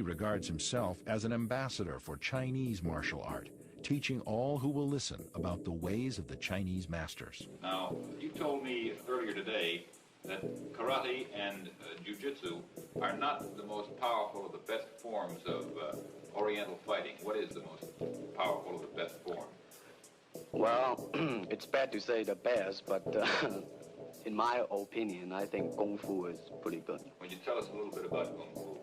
regards himself as an ambassador for Chinese martial art, teaching all who will listen about the ways of the Chinese masters. Now, you told me earlier today that karate and Jijtsu are not the most powerful of the best forms of Oriental fighting. What is the most powerful of the best form? Well, it's bad to say the best, but in my opinion, I think Kung Fu is pretty good. Would you tell us a little bit about Kung Fu?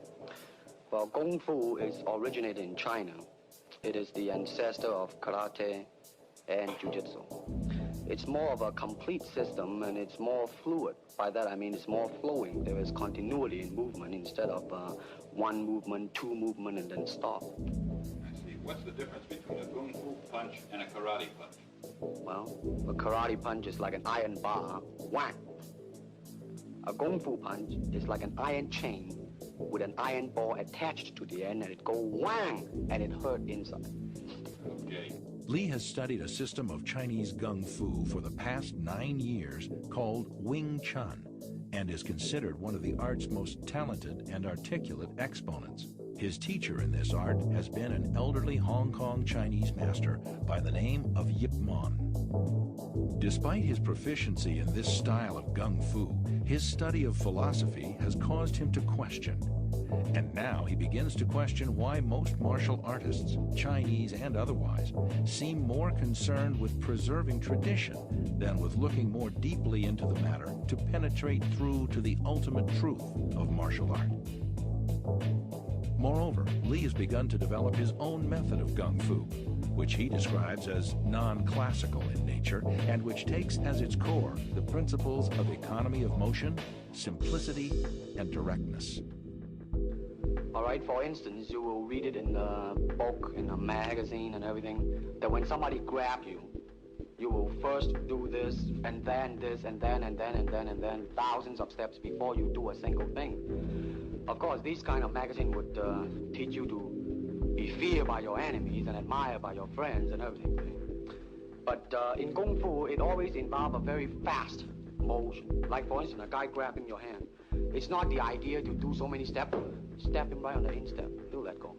Well, Kung Fu is originated in China. It is the ancestor of karate and Jiu-Jitsu. It's more of a complete system, and it's more fluid. By that I mean it's more flowing. There is continuity in movement instead of one movement, two movement, and then stop. I see. What's the difference between a Kung Fu punch and a karate punch? Well, a karate punch is like an iron bar, whack. A Kung Fu punch is like an iron chain with an iron ball attached to the end, and it go whang, and it hurt inside. Okay. Lee has studied a system of Chinese Gung Fu for the past 9 years called Wing Chun, and is considered one of the art's most talented and articulate exponents. His teacher in this art has been an elderly Hong Kong Chinese master by the name of Yip Man. Despite his proficiency in this style of Gung Fu, his study of philosophy has caused him to question. And now he begins to question why most martial artists, Chinese and otherwise, seem more concerned with preserving tradition than with looking more deeply into the matter to penetrate through to the ultimate truth of martial art. Moreover, Lee has begun to develop his own method of Gung Fu, which he describes as non-classical in nature and which takes as its core the principles of economy of motion, simplicity, and directness. All right, for instance, you will read it in a book, in a magazine and everything, that when somebody grabs you, you will first do this, and then this, and then, and then, and then, and then, thousands of steps before you do a single thing. Of course, these kind of magazine would teach you to be feared by your enemies and admired by your friends and everything. But in Kung Fu, it always involves a very fast motion. Like, for instance, a guy grabbing your hand. It's not the idea to do so many steps. Step him right on the instep. He'll let go.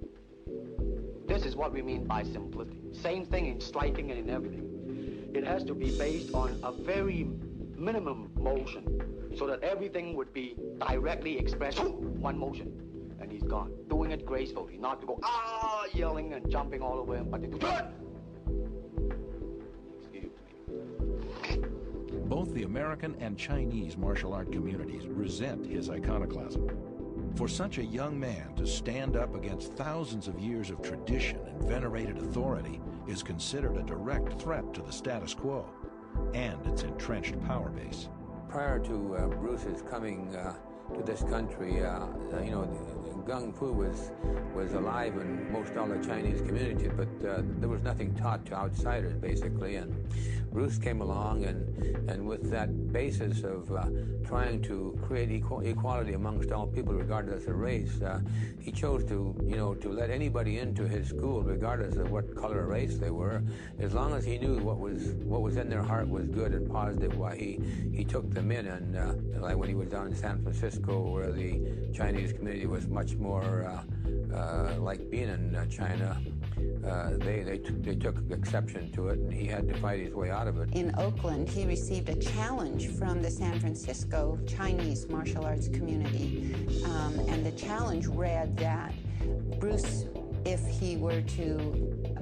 This is what we mean by simplicity. Same thing in striking and in everything. It has to be based on a very minimum motion so that everything would be directly expressed. One motion, and he's gone. Doing it gracefully, not to go, yelling and jumping all over him, but to do, excuse me. Both the American and Chinese martial art communities resent his iconoclasm. For such a young man to stand up against thousands of years of tradition and venerated authority is considered a direct threat to the status quo and its entrenched power base. Prior to Bruce's coming to this country, Gung Fu was alive in most all the Chinese communities, but there was nothing taught to outsiders, basically. And Bruce came along, and with that basis of trying to create equality amongst all people, regardless of race, he chose to let anybody into his school, regardless of what color or race they were, as long as he knew what was in their heart was good and positive. Why he took them in, and like when he was down in San Francisco, where the Chinese community was much more like being in China. They took exception to it, and he had to fight his way out of it. In Oakland, he received a challenge from the San Francisco Chinese martial arts community, and the challenge read that Bruce, if he were to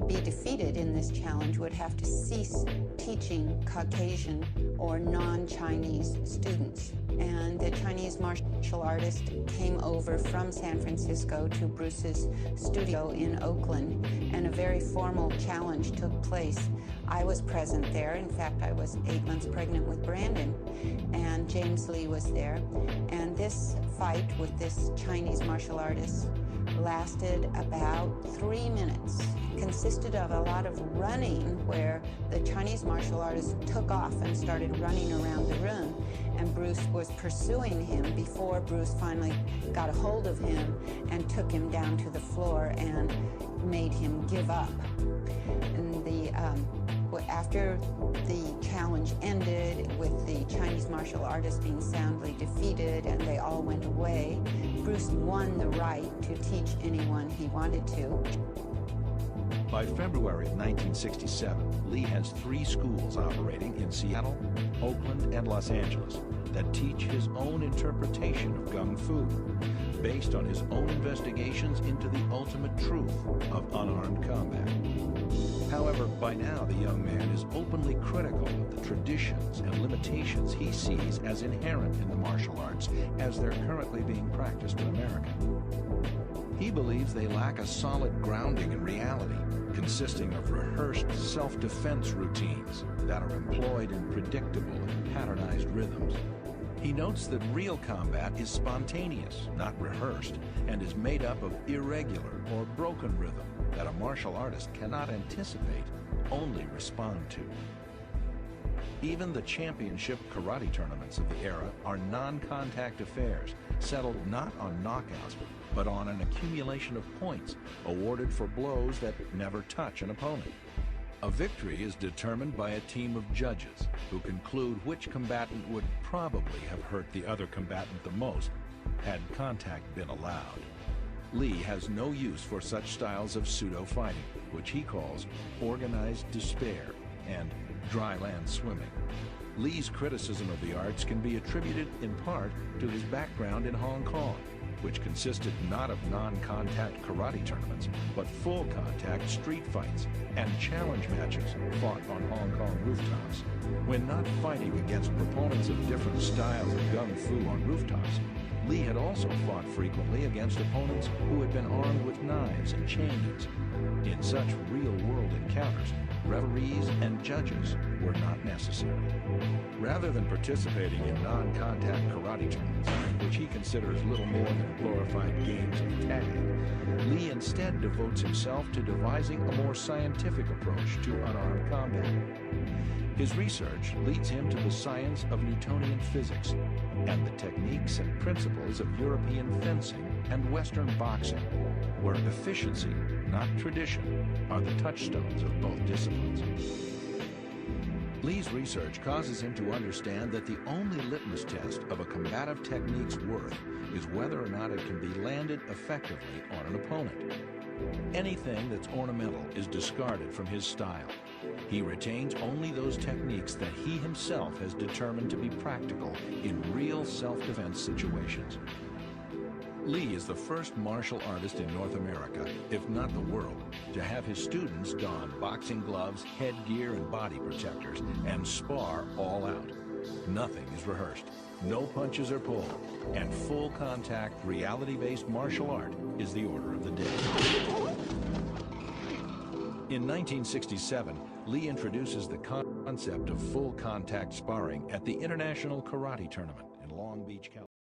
be defeated in this challenge, would have to cease teaching Caucasian or non-Chinese students. And the Chinese martial artist came over from San Francisco to Bruce's studio in Oakland, and a very formal challenge took place. I was present there. In fact, I was 8 months pregnant with Brandon, and James Lee was there. And this fight with this Chinese martial artist lasted about 3 minutes. It consisted of a lot of running, where the Chinese martial artist took off and started running around the room, and Bruce was pursuing him before Bruce finally got a hold of him and took him down to the floor and made him give up. And After the challenge ended, with the Chinese martial artists being soundly defeated and they all went away, Bruce won the right to teach anyone he wanted to. By February of 1967, Lee has 3 schools operating in Seattle, Oakland, and Los Angeles that teach his own interpretation of Gung Fu, based on his own investigations into the ultimate truth of unarmed combat. However, by now the young man is openly critical of the traditions and limitations he sees as inherent in the martial arts as they're currently being practiced in America. He believes they lack a solid grounding in reality, consisting of rehearsed self-defense routines that are employed in predictable and patternized rhythms. He notes that real combat is spontaneous, not rehearsed, and is made up of irregular or broken rhythm that a martial artist cannot anticipate, only respond to. Even the championship karate tournaments of the era are non-contact affairs, settled not on knockouts, but on an accumulation of points awarded for blows that never touch an opponent. A victory is determined by a team of judges who conclude which combatant would probably have hurt the other combatant the most had contact been allowed. Lee has no use for such styles of pseudo-fighting, which he calls organized despair and dry land swimming. Lee's criticism of the arts can be attributed in part to his background in Hong Kong, which consisted not of non-contact karate tournaments, but full-contact street fights and challenge matches fought on Hong Kong rooftops. When not fighting against proponents of different styles of Gung Fu on rooftops, Lee had also fought frequently against opponents who had been armed with knives and chains. In such real-world encounters, referees and judges were not necessary. Rather than participating in non-contact karate tournaments, which he considers little more than glorified games of tag, Lee instead devotes himself to devising a more scientific approach to unarmed combat. His research leads him to the science of Newtonian physics and the techniques and principles of European fencing and Western boxing, where efficiency, not tradition, are the touchstones of both disciplines. Lee's research causes him to understand that the only litmus test of a combative technique's worth is whether or not it can be landed effectively on an opponent. Anything that's ornamental is discarded from his style. He retains only those techniques that he himself has determined to be practical in real self-defense situations. Lee is the first martial artist in North America, if not the world, to have his students don boxing gloves, headgear, and body protectors and spar all out. Nothing is rehearsed, no punches are pulled, and full-contact, reality-based martial art is the order of the day. In 1967, Lee introduces the concept of full-contact sparring at the International Karate Tournament in Long Beach, California.